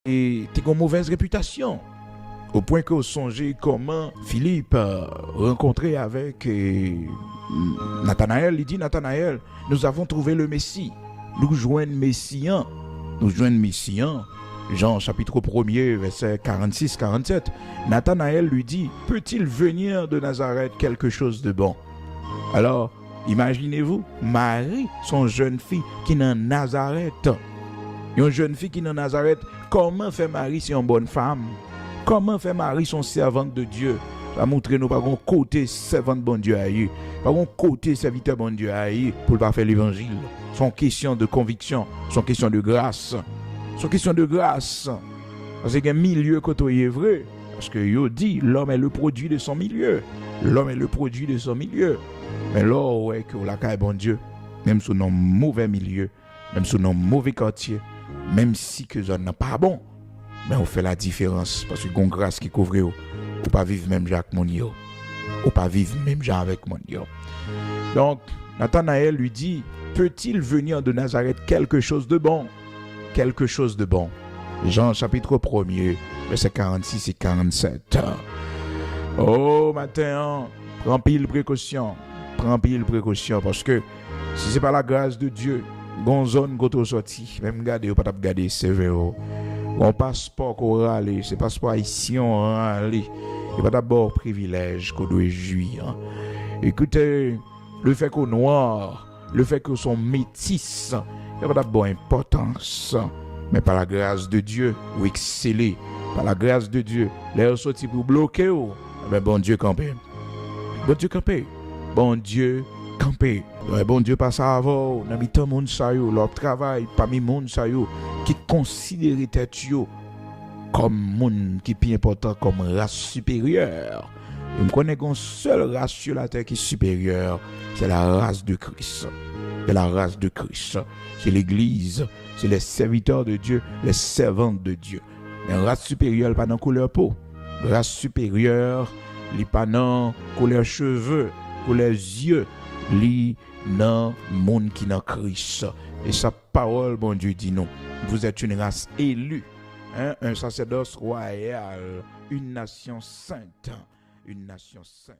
et t'as une mauvaise réputation. Au point que vous songez comment Philippe rencontré avec Nathanaël, il dit Nathanaël, nous avons trouvé le Messie. Nous joignons Messian. Nous joignons Messian. Jean chapitre 1er, verset 46-47. Nathanaël lui dit, peut-il venir de Nazareth quelque chose de bon? Alors, imaginez-vous, Marie, son jeune fille qui est dans Nazareth. Une jeune fille qui est dans Nazareth, comment fait Marie si une bonne femme? Comment fait Marie son servante de Dieu? Ça montre nous pas un côté servante bon Dieu aïe, pas un côté serviteur bon Dieu aïe pour pas faire l'évangile. Son question de conviction, son question de grâce. Son question de grâce. Parce qu'il y a un milieu côté vrai. Parce que yo dit l'homme est le produit de son milieu. L'homme est le produit de son milieu. Mais là, ouais, que la caille bon Dieu, même sous nos mauvais milieux, même sous nos mauvais quartiers, même si que ça n'est pas bon, mais on fait la différence. Parce que il y a une grâce qui couvre vous. Ou pas vivre même Jacques Monio. Ou pas vivre même Jean avec Monio. Donc, Nathanaël lui dit, peut-il venir de Nazareth quelque chose de bon? Quelque chose de bon. Jean chapitre 1er, verset 46 et 47. Oh, matin, prends pile précaution. Prends pile précaution parce que si c'est pas la grâce de Dieu, gon zone goto sorti, même garder ou pas garder sévère. On passeport qu'on râle, c'est passeport haïtien on râle. Et pas d'abord privilège qu'on doit jouir. Écoutez, le fait qu'on noir, le fait qu'on sont métis, il n'y a pas d'abord importance. Mais par la grâce de Dieu, ou exceller, par la grâce de Dieu, les sortis pour bloquer, mais bon Dieu campé. Bon Dieu campé. Bon Dieu campé. Bon Dieu passe avant, n'a mis tant monde ça yo, leur travail parmi monde ça yo qui considère tête yo comme monde qui est important comme race supérieure. Je me connais qu'une seule race sur la terre qui est supérieure, c'est la race de Christ. C'est la race de Christ. C'est l'Église, c'est les serviteurs de Dieu, les servantes de Dieu. Mais race supérieure, pas dans couleur peau. Race supérieure, li pas dans couleur cheveux, couleur yeux, li dans monde qui dans Christ. Et sa parole, bon Dieu dit non. Vous êtes une race élue, hein? Un sacerdoce royal, une nation sainte, une nation sainte.